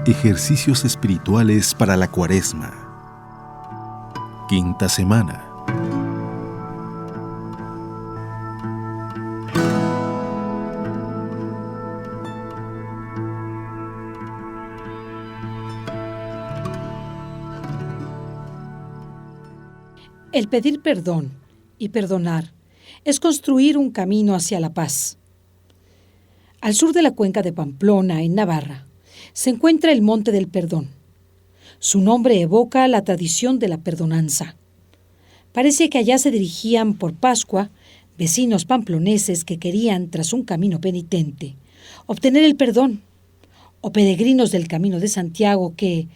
Ejercicios espirituales para la Cuaresma. Quinta semana. El pedir perdón y perdonar es construir un camino hacia la paz. Al sur de la cuenca de Pamplona, en Navarra, se encuentra el Monte del Perdón. Su nombre evoca la tradición de la perdonanza. Parece que allá se dirigían por Pascua vecinos pamploneses que querían, tras un camino penitente, obtener el perdón, o peregrinos del Camino de Santiago que,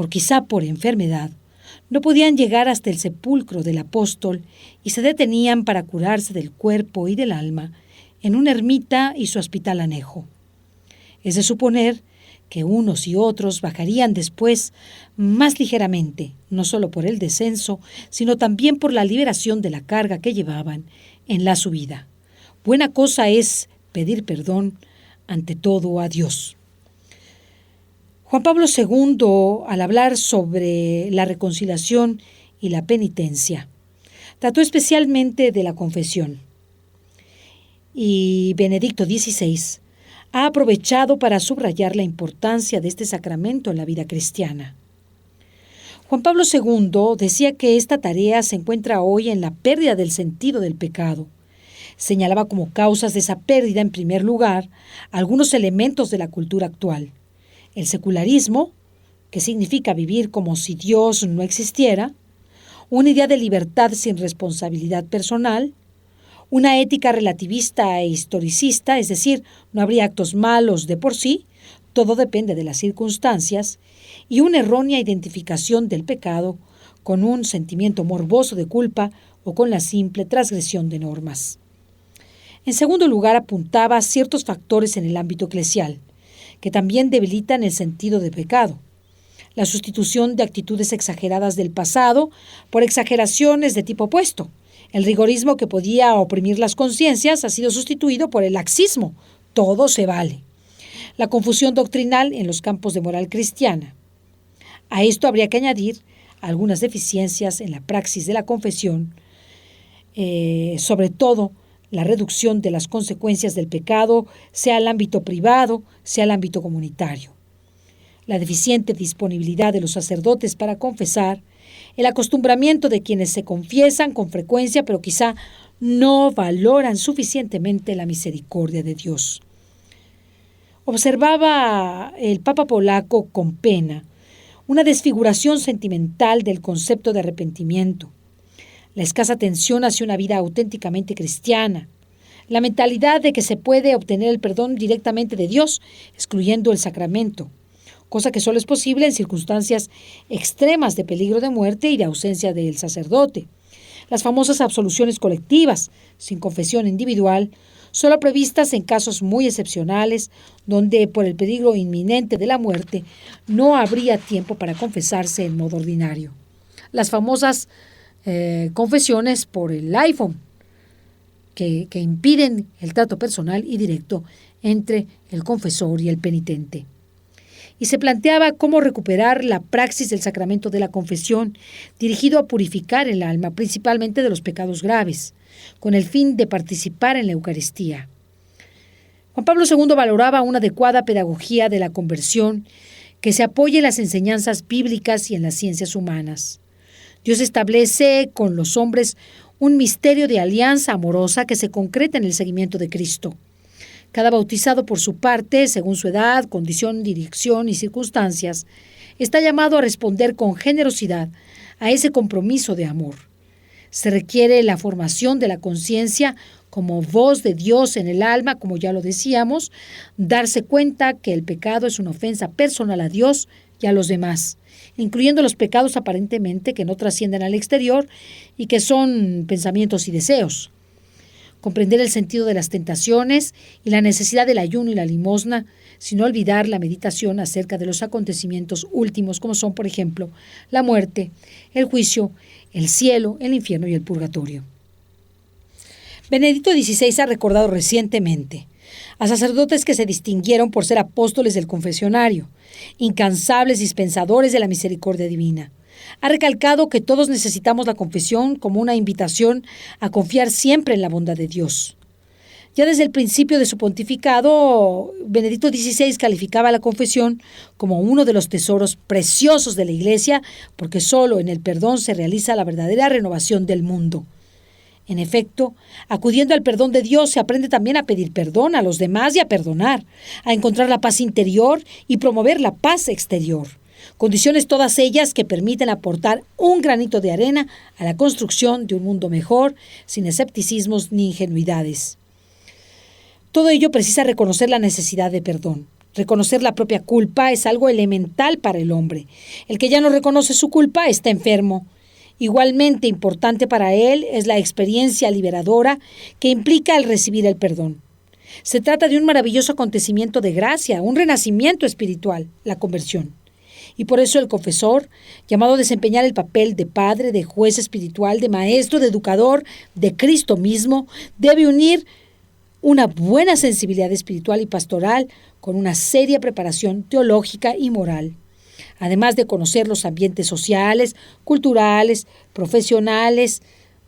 quizá por enfermedad, no podían llegar hasta el sepulcro del apóstol y se detenían para curarse del cuerpo y del alma en una ermita y su hospital anejo. Es de suponer que unos y otros bajarían después más ligeramente, no solo por el descenso, sino también por la liberación de la carga que llevaban en la subida. Buena cosa es pedir perdón, ante todo a Dios. Juan Pablo II, al hablar sobre la reconciliación y la penitencia, trató especialmente de la confesión. Y Benedicto XVI ha aprovechado para subrayar la importancia de este sacramento en la vida cristiana. Juan Pablo II decía que esta tarea se encuentra hoy en la pérdida del sentido del pecado. Señalaba como causas de esa pérdida, en primer lugar, algunos elementos de la cultura actual. El secularismo, que significa vivir como si Dios no existiera, una idea de libertad sin responsabilidad personal, una ética relativista e historicista, es decir, no habría actos malos de por sí, todo depende de las circunstancias, y una errónea identificación del pecado con un sentimiento morboso de culpa o con la simple transgresión de normas. En segundo lugar, apuntaba a ciertos factores en el ámbito eclesial, que también debilitan el sentido de pecado. La sustitución de actitudes exageradas del pasado por exageraciones de tipo opuesto. El rigorismo que podía oprimir las conciencias ha sido sustituido por el laxismo. Todo se vale. La confusión doctrinal en los campos de moral cristiana. A esto habría que añadir algunas deficiencias en la praxis de la confesión, sobre todo la reducción de las consecuencias del pecado, sea al ámbito privado, sea al ámbito comunitario. La deficiente disponibilidad de los sacerdotes para confesar, el acostumbramiento de quienes se confiesan con frecuencia, pero quizá no valoran suficientemente la misericordia de Dios. Observaba el Papa polaco con pena una desfiguración sentimental del concepto de arrepentimiento, la escasa atención hacia una vida auténticamente cristiana, la mentalidad de que se puede obtener el perdón directamente de Dios, excluyendo el sacramento, cosa que solo es posible en circunstancias extremas de peligro de muerte y de ausencia del sacerdote. Las famosas absoluciones colectivas, sin confesión individual, solo previstas en casos muy excepcionales, donde por el peligro inminente de la muerte no habría tiempo para confesarse en modo ordinario. Las famosas confesiones por el iPhone, que impiden el trato personal y directo entre el confesor y el penitente. Y se planteaba cómo recuperar la praxis del sacramento de la confesión, dirigido a purificar el alma, principalmente de los pecados graves, con el fin de participar en la Eucaristía. Juan Pablo II valoraba una adecuada pedagogía de la conversión que se apoye en las enseñanzas bíblicas y en las ciencias humanas. Dios establece con los hombres un misterio de alianza amorosa que se concreta en el seguimiento de Cristo. Cada bautizado por su parte, según su edad, condición, dirección y circunstancias, está llamado a responder con generosidad a ese compromiso de amor. Se requiere la formación de la conciencia como voz de Dios en el alma, como ya lo decíamos, darse cuenta que el pecado es una ofensa personal a Dios y a los demás, incluyendo los pecados aparentemente que no trascienden al exterior y que son pensamientos y deseos. Comprender el sentido de las tentaciones y la necesidad del ayuno y la limosna, sin olvidar la meditación acerca de los acontecimientos últimos, como son, por ejemplo, la muerte, el juicio, el cielo, el infierno y el purgatorio. Benedicto XVI ha recordado recientemente a sacerdotes que se distinguieron por ser apóstoles del confesionario, incansables dispensadores de la misericordia divina. Ha recalcado que todos necesitamos la confesión como una invitación a confiar siempre en la bondad de Dios. Ya desde el principio de su pontificado, Benedicto XVI calificaba la confesión como uno de los tesoros preciosos de la Iglesia, porque solo en el perdón se realiza la verdadera renovación del mundo. En efecto, acudiendo al perdón de Dios se aprende también a pedir perdón a los demás y a perdonar, a encontrar la paz interior y promover la paz exterior. Condiciones todas ellas que permiten aportar un granito de arena a la construcción de un mundo mejor, sin escepticismos ni ingenuidades. Todo ello precisa reconocer la necesidad de perdón. Reconocer la propia culpa es algo elemental para el hombre. El que ya no reconoce su culpa está enfermo. Igualmente importante para él es la experiencia liberadora que implica el recibir el perdón. Se trata de un maravilloso acontecimiento de gracia, un renacimiento espiritual, la conversión. Y por eso el confesor, llamado a desempeñar el papel de padre, de juez espiritual, de maestro, de educador, de Cristo mismo, debe unir una buena sensibilidad espiritual y pastoral con una seria preparación teológica y moral, además de conocer los ambientes sociales, culturales, profesionales,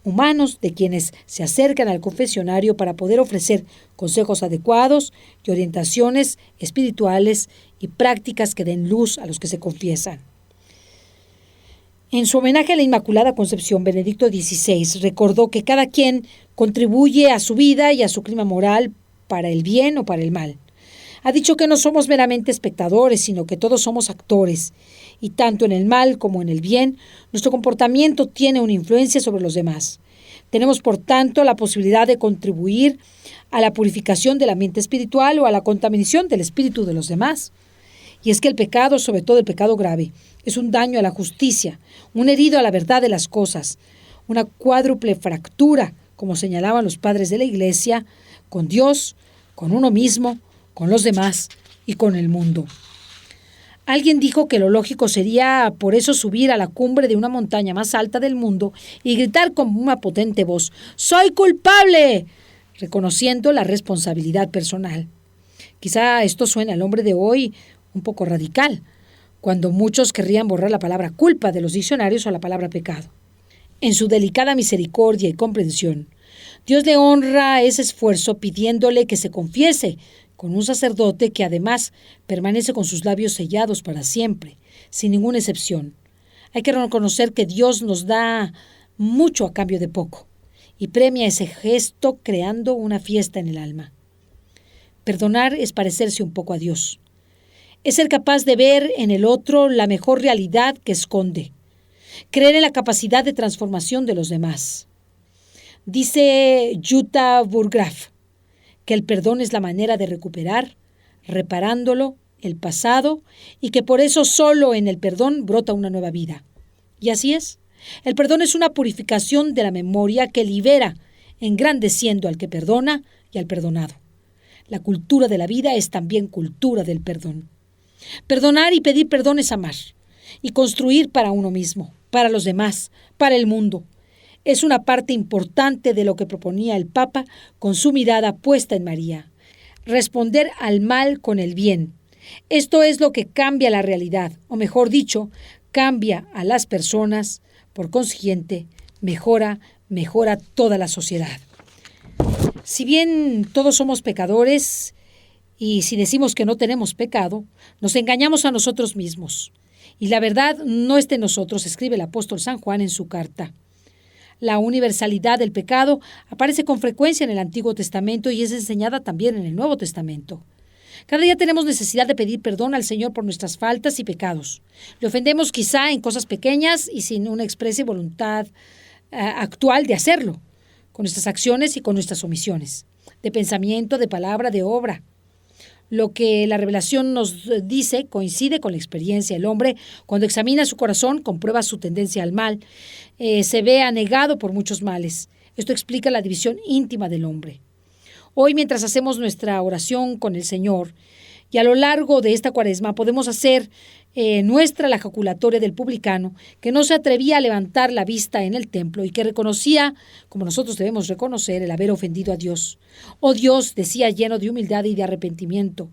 humanos de quienes se acercan al confesionario para poder ofrecer consejos adecuados y orientaciones espirituales y prácticas que den luz a los que se confiesan. En su homenaje a la Inmaculada Concepción, Benedicto XVI recordó que cada quien contribuye a su vida y a su clima moral para el bien o para el mal. Ha dicho que no somos meramente espectadores, sino que todos somos actores, y tanto en el mal como en el bien, nuestro comportamiento tiene una influencia sobre los demás. Tenemos, por tanto, la posibilidad de contribuir a la purificación del ambiente espiritual o a la contaminación del espíritu de los demás. Y es que el pecado, sobre todo el pecado grave, es un daño a la justicia, un herido a la verdad de las cosas, una cuádruple fractura, como señalaban los padres de la Iglesia, con Dios, con uno mismo, con los demás y con el mundo. Alguien dijo que lo lógico sería por eso subir a la cumbre de una montaña más alta del mundo y gritar con una potente voz: ¡Soy culpable!, reconociendo la responsabilidad personal. Quizá esto suene al hombre de hoy un poco radical, cuando muchos querrían borrar la palabra culpa de los diccionarios o la palabra pecado. En su delicada misericordia y comprensión, Dios le honra ese esfuerzo pidiéndole que se confiese con un sacerdote que además permanece con sus labios sellados para siempre, sin ninguna excepción. Hay que reconocer que Dios nos da mucho a cambio de poco y premia ese gesto creando una fiesta en el alma. Perdonar es parecerse un poco a Dios. Es ser capaz de ver en el otro la mejor realidad que esconde. Creer en la capacidad de transformación de los demás. Dice Jutta Burggraff que el perdón es la manera de recuperar, reparándolo, el pasado, y que por eso solo en el perdón brota una nueva vida. Y así es. El perdón es una purificación de la memoria que libera, engrandeciendo al que perdona y al perdonado. La cultura de la vida es también cultura del perdón. Perdonar y pedir perdón es amar, y construir para uno mismo, para los demás, para el mundo. Es una parte importante de lo que proponía el Papa con su mirada puesta en María. Responder al mal con el bien. Esto es lo que cambia la realidad, o mejor dicho, cambia a las personas, por consiguiente, mejora toda la sociedad. Si bien todos somos pecadores, y si decimos que no tenemos pecado, nos engañamos a nosotros mismos. Y la verdad no está en nosotros, escribe el apóstol San Juan en su carta. La universalidad del pecado aparece con frecuencia en el Antiguo Testamento y es enseñada también en el Nuevo Testamento. Cada día tenemos necesidad de pedir perdón al Señor por nuestras faltas y pecados. Le ofendemos quizá en cosas pequeñas y sin una expresa voluntad actual de hacerlo, con nuestras acciones y con nuestras omisiones, de pensamiento, de palabra, de obra. Lo que la revelación nos dice coincide con la experiencia. El hombre, cuando examina su corazón, comprueba su tendencia al mal, se ve anegado por muchos males. Esto explica la división íntima del hombre. Hoy, mientras hacemos nuestra oración con el Señor Y a lo largo de esta cuaresma podemos hacer nuestra la jaculatoria del publicano, que no se atrevía a levantar la vista en el templo y que reconocía, como nosotros debemos reconocer, el haber ofendido a Dios. Oh Dios, decía lleno de humildad y de arrepentimiento,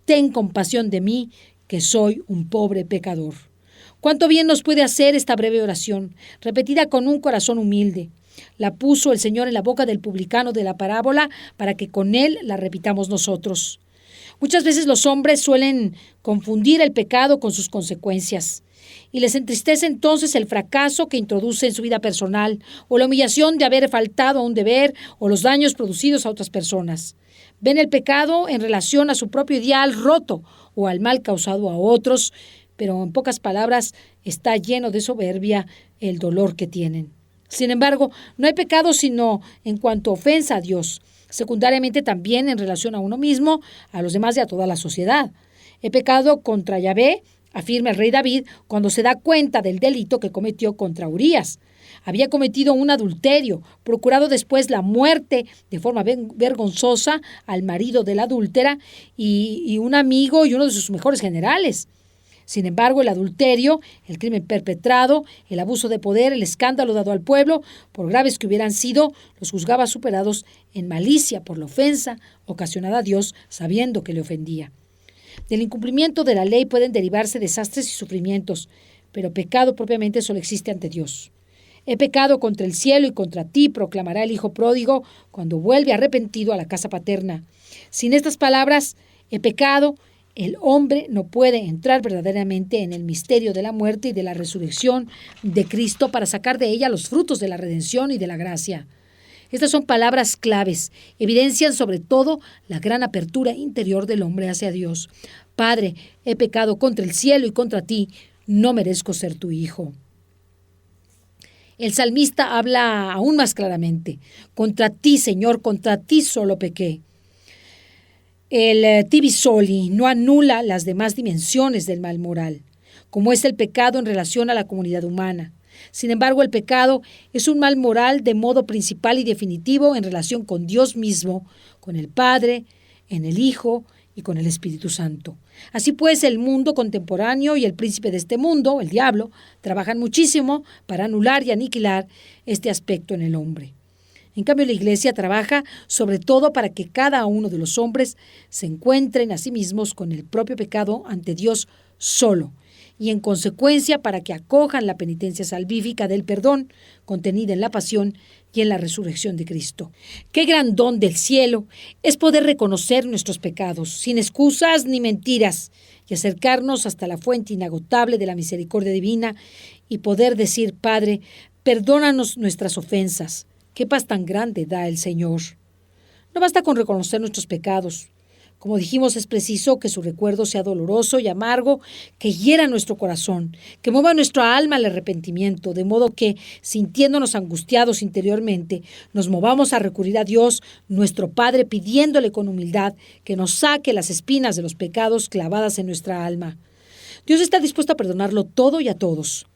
ten compasión de mí, que soy un pobre pecador. Cuánto bien nos puede hacer esta breve oración, repetida con un corazón humilde. La puso el Señor en la boca del publicano de la parábola para que con él la repitamos nosotros. Muchas veces los hombres suelen confundir el pecado con sus consecuencias y les entristece entonces el fracaso que introduce en su vida personal o la humillación de haber faltado a un deber o los daños producidos a otras personas. Ven el pecado en relación a su propio ideal roto o al mal causado a otros, pero en pocas palabras está lleno de soberbia el dolor que tienen. Sin embargo, no hay pecado sino en cuanto ofensa a Dios, secundariamente también en relación a uno mismo, a los demás y a toda la sociedad. He pecado contra Yahvé, afirma el rey David, cuando se da cuenta del delito que cometió contra Urías. Había cometido un adulterio, procurado después la muerte de forma vergonzosa al marido de la adúltera y un amigo y uno de sus mejores generales. Sin embargo, el adulterio, el crimen perpetrado, el abuso de poder, el escándalo dado al pueblo, por graves que hubieran sido, los juzgaba superados en malicia por la ofensa ocasionada a Dios, sabiendo que le ofendía. Del incumplimiento de la ley pueden derivarse desastres y sufrimientos, pero pecado propiamente solo existe ante Dios. He pecado contra el cielo y contra ti, proclamará el hijo pródigo cuando vuelve arrepentido a la casa paterna. Sin estas palabras, he pecado, el hombre no puede entrar verdaderamente en el misterio de la muerte y de la resurrección de Cristo para sacar de ella los frutos de la redención y de la gracia. Estas son palabras claves, evidencian sobre todo la gran apertura interior del hombre hacia Dios. Padre, he pecado contra el cielo y contra ti, no merezco ser tu hijo. El salmista habla aún más claramente. Contra ti, Señor, contra ti solo pequé. El tibi soli no anula las demás dimensiones del mal moral, como es el pecado en relación a la comunidad humana. Sin embargo, el pecado es un mal moral de modo principal y definitivo en relación con Dios mismo, con el Padre, en el Hijo y con el Espíritu Santo. Así pues, el mundo contemporáneo y el príncipe de este mundo, el diablo, trabajan muchísimo para anular y aniquilar este aspecto en el hombre. En cambio, la Iglesia trabaja sobre todo para que cada uno de los hombres se encuentren a sí mismos con el propio pecado ante Dios solo, y en consecuencia para que acojan la penitencia salvífica del perdón contenida en la pasión y en la resurrección de Cristo. Qué gran don del cielo es poder reconocer nuestros pecados sin excusas ni mentiras y acercarnos hasta la fuente inagotable de la misericordia divina y poder decir: Padre, perdónanos nuestras ofensas. Qué paz tan grande da el Señor. No basta con reconocer nuestros pecados. Como dijimos, es preciso que su recuerdo sea doloroso y amargo, que hiera nuestro corazón, que mueva nuestra alma al arrepentimiento, de modo que, sintiéndonos angustiados interiormente, nos movamos a recurrir a Dios, nuestro Padre, pidiéndole con humildad que nos saque las espinas de los pecados clavadas en nuestra alma. Dios está dispuesto a perdonarlo todo y a todos.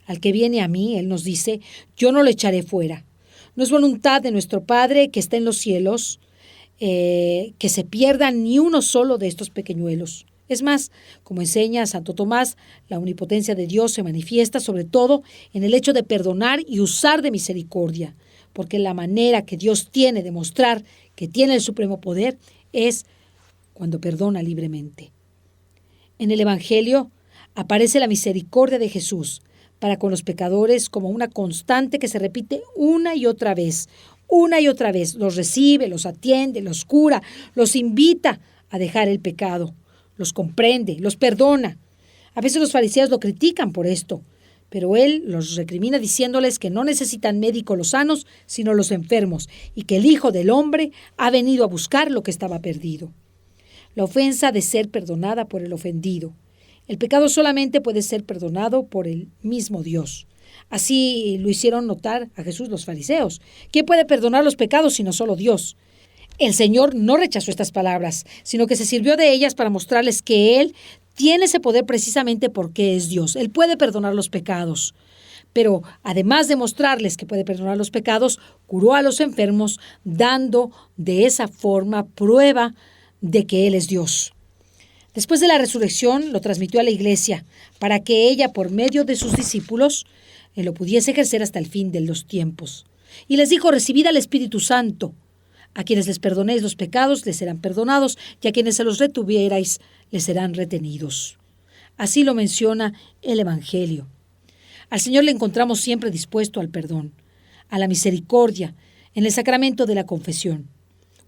Al que viene a mí, Él nos dice, yo no lo echaré fuera. No es voluntad de nuestro Padre que está en los cielos que se pierda ni uno solo de estos pequeñuelos. Es más, como enseña Santo Tomás, la omnipotencia de Dios se manifiesta sobre todo en el hecho de perdonar y usar de misericordia, porque la manera que Dios tiene de mostrar que tiene el supremo poder es cuando perdona libremente. En el Evangelio aparece la misericordia de Jesús para con los pecadores como una constante que se repite una y otra vez, los recibe, los atiende, los cura, los invita a dejar el pecado, los comprende, los perdona. A veces los fariseos lo critican por esto, pero él los recrimina diciéndoles que no necesitan médicos los sanos, sino los enfermos, y que el Hijo del Hombre ha venido a buscar lo que estaba perdido. La ofensa ha de ser perdonada por el ofendido. El pecado solamente puede ser perdonado por el mismo Dios. Así lo hicieron notar a Jesús los fariseos. ¿Quién puede perdonar los pecados sino solo Dios? El Señor no rechazó estas palabras, sino que se sirvió de ellas para mostrarles que Él tiene ese poder precisamente porque es Dios. Él puede perdonar los pecados. Pero además de mostrarles que puede perdonar los pecados, curó a los enfermos, dando de esa forma prueba de que Él es Dios. Después de la resurrección lo transmitió a la iglesia para que ella, por medio de sus discípulos, lo pudiese ejercer hasta el fin de los tiempos. Y les dijo: recibid al Espíritu Santo. A quienes les perdonéis los pecados les serán perdonados, y a quienes se los retuvierais les serán retenidos. Así lo menciona el Evangelio. Al Señor le encontramos siempre dispuesto al perdón, a la misericordia, en el sacramento de la confesión.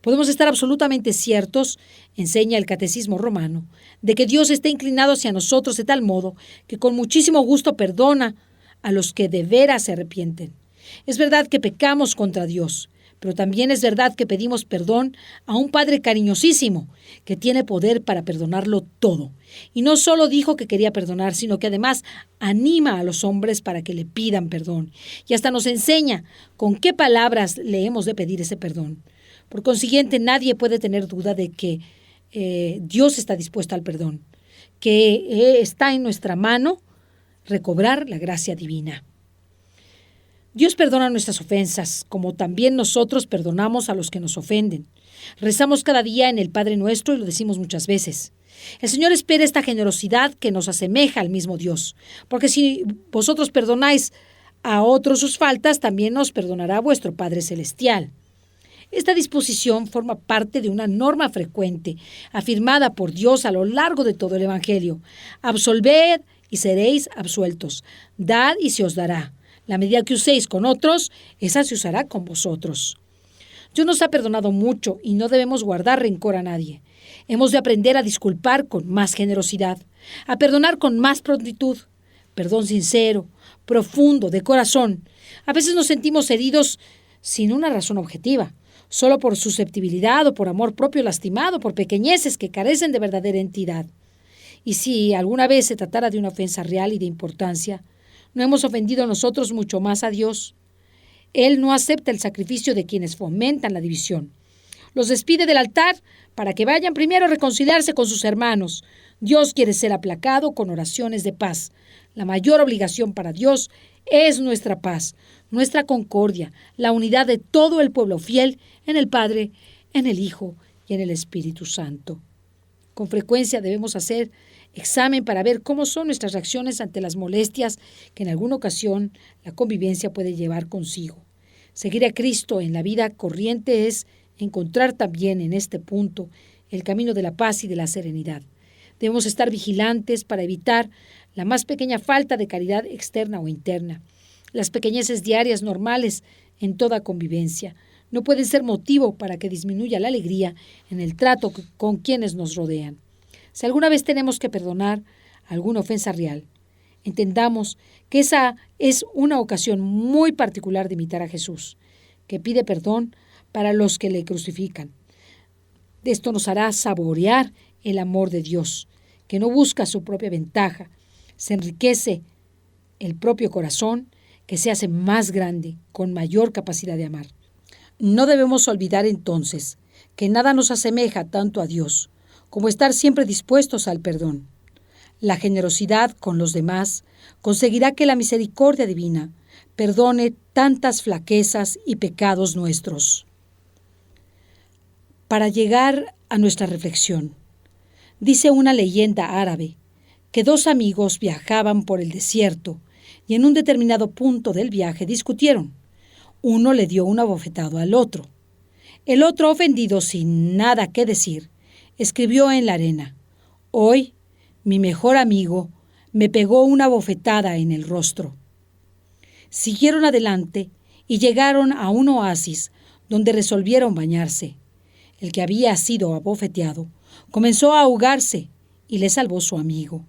Podemos estar absolutamente ciertos, enseña el Catecismo Romano, de que Dios está inclinado hacia nosotros de tal modo que con muchísimo gusto perdona a los que de veras se arrepienten. Es verdad que pecamos contra Dios, pero también es verdad que pedimos perdón a un Padre cariñosísimo que tiene poder para perdonarlo todo. Y no solo dijo que quería perdonar, sino que además anima a los hombres para que le pidan perdón. Y hasta nos enseña con qué palabras le hemos de pedir ese perdón. Por consiguiente, nadie puede tener duda de que Dios está dispuesto al perdón, que está en nuestra mano recobrar la gracia divina. Dios perdona nuestras ofensas, como también nosotros perdonamos a los que nos ofenden. Rezamos cada día en el Padre Nuestro y lo decimos muchas veces. El Señor espera esta generosidad que nos asemeja al mismo Dios, porque si vosotros perdonáis a otros sus faltas, también os perdonará vuestro Padre Celestial. Esta disposición forma parte de una norma frecuente, afirmada por Dios a lo largo de todo el Evangelio. Absolved y seréis absueltos. Dad y se os dará. La medida que uséis con otros, esa se usará con vosotros. Dios nos ha perdonado mucho y no debemos guardar rencor a nadie. Hemos de aprender a disculpar con más generosidad, a perdonar con más prontitud. Perdón sincero, profundo, de corazón. A veces nos sentimos heridos sin una razón objetiva, solo por susceptibilidad o por amor propio lastimado, por pequeñeces que carecen de verdadera entidad. Y si alguna vez se tratara de una ofensa real y de importancia, no hemos ofendido nosotros mucho más a Dios. Él no acepta el sacrificio de quienes fomentan la división. Los despide del altar para que vayan primero a reconciliarse con sus hermanos. Dios quiere ser aplacado con oraciones de paz. La mayor obligación para Dios es nuestra paz, nuestra concordia, la unidad de todo el pueblo fiel en el Padre, en el Hijo y en el Espíritu Santo. Con frecuencia debemos hacer examen para ver cómo son nuestras reacciones ante las molestias que en alguna ocasión la convivencia puede llevar consigo. Seguir a Cristo en la vida corriente es encontrar también en este punto el camino de la paz y de la serenidad. Debemos estar vigilantes para evitar la más pequeña falta de caridad externa o interna. Las pequeñeces diarias normales en toda convivencia no pueden ser motivo para que disminuya la alegría en el trato con quienes nos rodean. Si alguna vez tenemos que perdonar alguna ofensa real, entendamos que esa es una ocasión muy particular de imitar a Jesús, que pide perdón para los que le crucifican. Esto nos hará saborear el amor de Dios, que no busca su propia ventaja, se enriquece el propio corazón, que se hace más grande, con mayor capacidad de amar. No debemos olvidar entonces que nada nos asemeja tanto a Dios como estar siempre dispuestos al perdón. La generosidad con los demás conseguirá que la misericordia divina perdone tantas flaquezas y pecados nuestros. Para llegar a nuestra reflexión, dice una leyenda árabe que dos amigos viajaban por el desierto y en un determinado punto del viaje discutieron. Uno le dio una bofetada al otro. El otro, ofendido sin nada que decir, escribió en la arena: «Hoy, mi mejor amigo me pegó una bofetada en el rostro». Siguieron adelante y llegaron a un oasis donde resolvieron bañarse. El que había sido abofeteado comenzó a ahogarse y le salvó su amigo.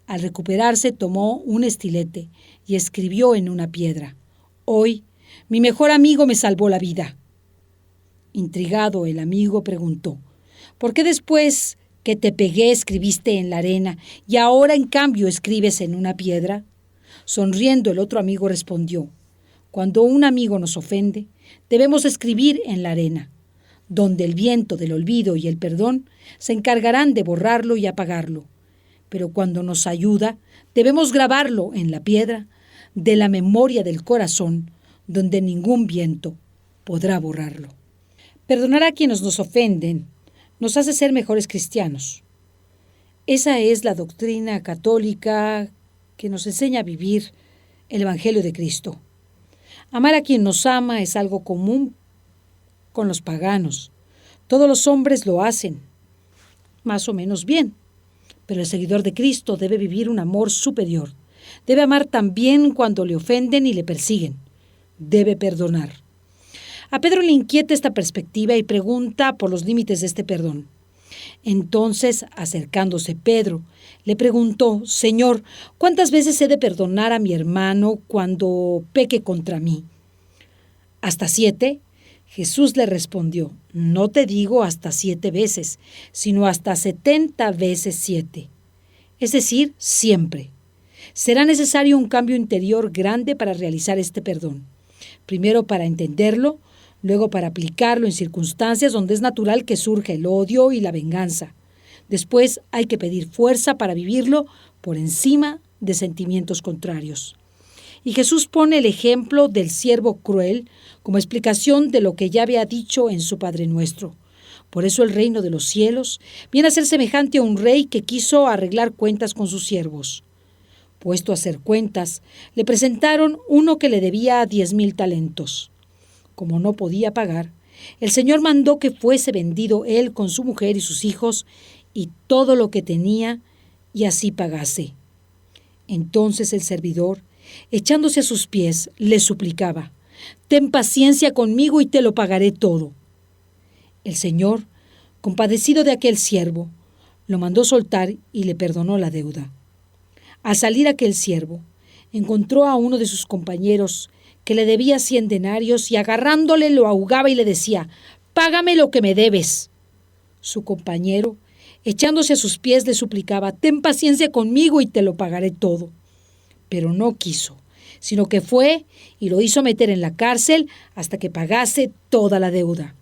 Al recuperarse tomó un estilete y escribió en una piedra: «Hoy, mi mejor amigo me salvó la vida». Intrigado, el amigo preguntó: «¿Por qué después que te pegué escribiste en la arena y ahora en cambio escribes en una piedra?» Sonriendo, el otro amigo respondió: «Cuando un amigo nos ofende, debemos escribir en la arena, donde el viento del olvido y el perdón se encargarán de borrarlo y apagarlo. Pero cuando nos ayuda, debemos grabarlo en la piedra de la memoria del corazón, donde ningún viento podrá borrarlo». Perdonar a quienes nos ofenden nos hace ser mejores cristianos. Esa es la doctrina católica que nos enseña a vivir el Evangelio de Cristo. Amar a quien nos ama es algo común con los paganos. Todos los hombres lo hacen, más o menos bien, pero el seguidor de Cristo debe vivir un amor superior. Debe amar también cuando le ofenden y le persiguen. Debe perdonar. A Pedro le inquieta esta perspectiva y pregunta por los límites de este perdón. Entonces, acercándose Pedro, le preguntó: Señor, ¿cuántas veces he de perdonar a mi hermano cuando peque contra mí? ¿Hasta 7? Jesús le respondió: No te digo hasta 7 veces, sino hasta 70 veces 7. Es decir, siempre. Será necesario un cambio interior grande para realizar este perdón. Primero para entenderlo, luego para aplicarlo en circunstancias donde es natural que surja el odio y la venganza. Después hay que pedir fuerza para vivirlo por encima de sentimientos contrarios. Y Jesús pone el ejemplo del siervo cruel como explicación de lo que ya había dicho en su Padre Nuestro. Por eso el reino de los cielos viene a ser semejante a un rey que quiso arreglar cuentas con sus siervos. Puesto a hacer cuentas, le presentaron uno que le debía 10,000 talentos. Como no podía pagar, el Señor mandó que fuese vendido él con su mujer y sus hijos y todo lo que tenía, y así pagase. Entonces el servidor, echándose a sus pies, le suplicaba: Ten paciencia conmigo y te lo pagaré todo. El Señor, compadecido de aquel siervo, lo mandó soltar y le perdonó la deuda. Al salir aquel siervo, encontró a uno de sus compañeros que le debía 100 denarios y agarrándole lo ahogaba y le decía: Págame lo que me debes. Su compañero, echándose a sus pies, le suplicaba: Ten paciencia conmigo y te lo pagaré todo. Pero no quiso, sino que fue y lo hizo meter en la cárcel hasta que pagase toda la deuda.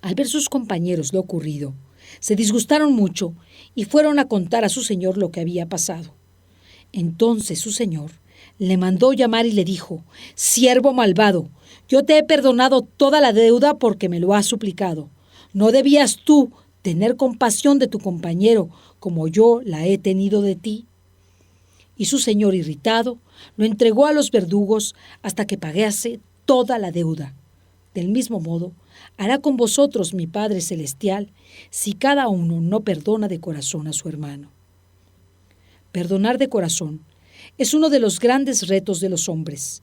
Al ver sus compañeros lo ocurrido, se disgustaron mucho y fueron a contar a su señor lo que había pasado. Entonces su señor le mandó llamar y le dijo: Siervo malvado, yo te he perdonado toda la deuda porque me lo has suplicado. ¿No debías tú tener compasión de tu compañero como yo la he tenido de ti? Y su señor, irritado, lo entregó a los verdugos hasta que pagase toda la deuda. Del mismo modo, hará con vosotros mi Padre Celestial si cada uno no perdona de corazón a su hermano. Perdonar de corazón es uno de los grandes retos de los hombres.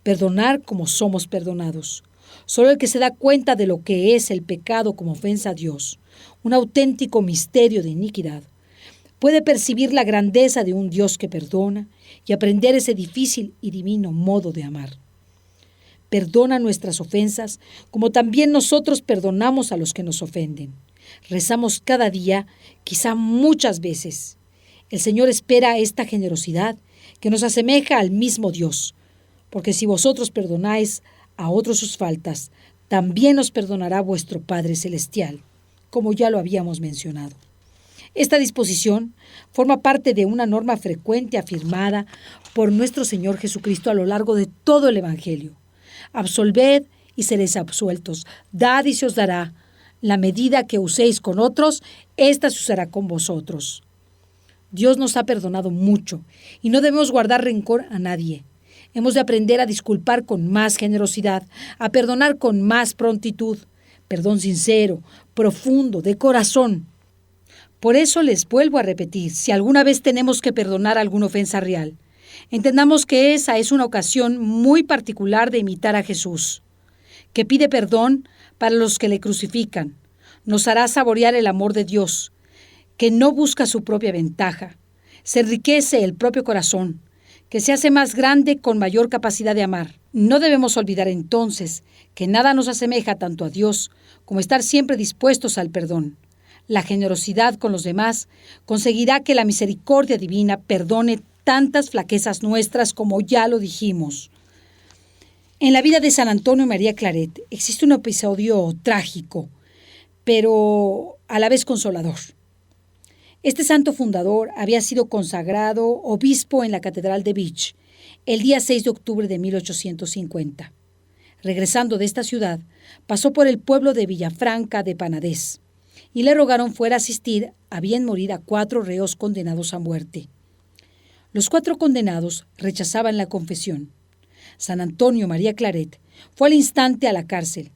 Perdonar como somos perdonados. Solo el que se da cuenta de lo que es el pecado como ofensa a Dios, un auténtico misterio de iniquidad, puede percibir la grandeza de un Dios que perdona y aprender ese difícil y divino modo de amar. Perdona nuestras ofensas, como también nosotros perdonamos a los que nos ofenden. Rezamos cada día, quizá muchas veces. El Señor espera esta generosidad que nos asemeja al mismo Dios, porque si vosotros perdonáis a otros sus faltas, también os perdonará vuestro Padre Celestial, como ya lo habíamos mencionado. Esta disposición forma parte de una norma frecuente afirmada por nuestro Señor Jesucristo a lo largo de todo el Evangelio. Absolved y seréis absueltos, dad y se os dará. La medida que uséis con otros, ésta se usará con vosotros. Dios nos ha perdonado mucho y no debemos guardar rencor a nadie. Hemos de aprender a disculpar con más generosidad, a perdonar con más prontitud, perdón sincero, profundo, de corazón. Por eso les vuelvo a repetir, si alguna vez tenemos que perdonar alguna ofensa real, entendamos que esa es una ocasión muy particular de imitar a Jesús, que pide perdón para los que le crucifican. Nos hará saborear el amor de Dios, que no busca su propia ventaja, se enriquece el propio corazón, que se hace más grande con mayor capacidad de amar. No debemos olvidar entonces que nada nos asemeja tanto a Dios como estar siempre dispuestos al perdón. La generosidad con los demás conseguirá que la misericordia divina perdone tantas flaquezas nuestras como ya lo dijimos. En la vida de San Antonio y María Claret existe un episodio trágico, pero a la vez consolador. Este santo fundador había sido consagrado obispo en la Catedral de Vich el día 6 de octubre de 1850. Regresando de esta ciudad, pasó por el pueblo de Villafranca de Panadés. y le rogaron fuera a asistir a bien morir a 4 reos condenados a muerte. Los 4 condenados rechazaban la confesión. San Antonio María Claret fue al instante a la cárcel.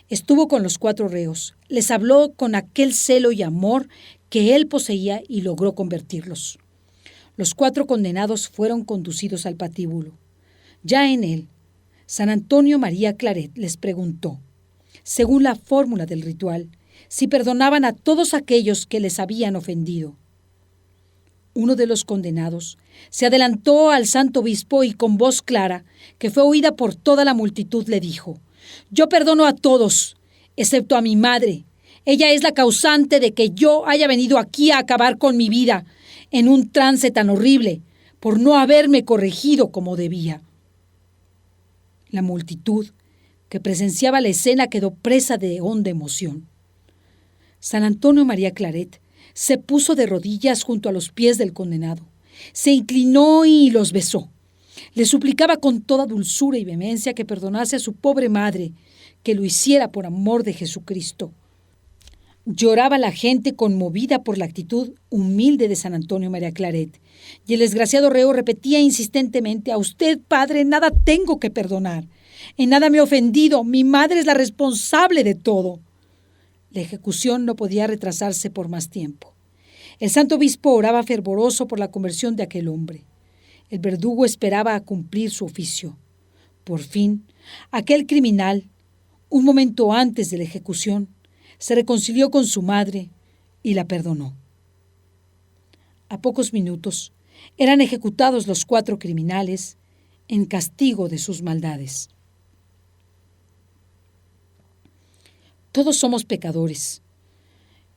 Estuvo con los 4 reos, les habló con aquel celo y amor que él poseía y logró convertirlos. Los 4 condenados fueron conducidos al patíbulo. Ya en él, San Antonio María Claret les preguntó, según la fórmula del ritual, si perdonaban a todos aquellos que les habían ofendido. Uno de los condenados se adelantó al santo obispo y con voz clara, que fue oída por toda la multitud, le dijo: «Yo perdono a todos, excepto a mi madre. Ella es la causante de que yo haya venido aquí a acabar con mi vida en un trance tan horrible, por no haberme corregido como debía». La multitud que presenciaba la escena quedó presa de honda emoción. San Antonio María Claret se puso de rodillas junto a los pies del condenado, se inclinó y los besó. Le suplicaba con toda dulzura y vehemencia que perdonase a su pobre madre, que lo hiciera por amor de Jesucristo. Lloraba la gente conmovida por la actitud humilde de San Antonio María Claret, y el desgraciado reo repetía insistentemente: «A usted, padre, nada tengo que perdonar. En nada me he ofendido. Mi madre es la responsable de todo». La ejecución no podía retrasarse por más tiempo. El santo obispo oraba fervoroso por la conversión de aquel hombre. El verdugo esperaba a cumplir su oficio. Por fin, aquel criminal, un momento antes de la ejecución, se reconcilió con su madre y la perdonó. A pocos minutos eran ejecutados los 4 criminales en castigo de sus maldades. Todos somos pecadores.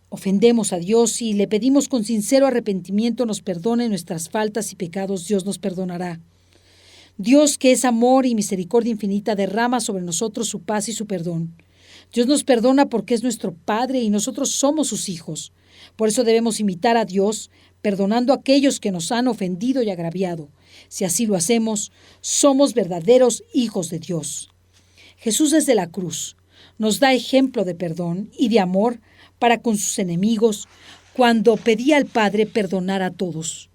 Ofendemos a Dios y le pedimos con sincero arrepentimiento nos perdone nuestras faltas y pecados. Dios nos perdonará. Dios, que es amor y misericordia infinita, derrama sobre nosotros su paz y su perdón. Dios nos perdona porque es nuestro Padre y nosotros somos sus hijos. Por eso debemos imitar a Dios, perdonando a aquellos que nos han ofendido y agraviado. Si así lo hacemos, somos verdaderos hijos de Dios. Jesús desde la cruz nos da ejemplo de perdón y de amor para con sus enemigos cuando pedía al Padre perdonar a todos.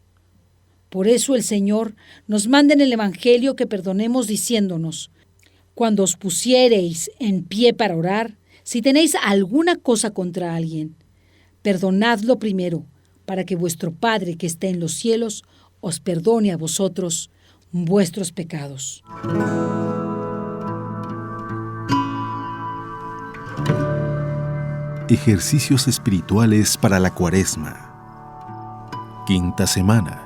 Por eso el Señor nos manda en el Evangelio que perdonemos diciéndonos: «Cuando os pusiereis en pie para orar, si tenéis alguna cosa contra alguien, perdonadlo primero, para que vuestro Padre que está en los cielos os perdone a vosotros vuestros pecados». Ejercicios espirituales para la Cuaresma. 5ª semana.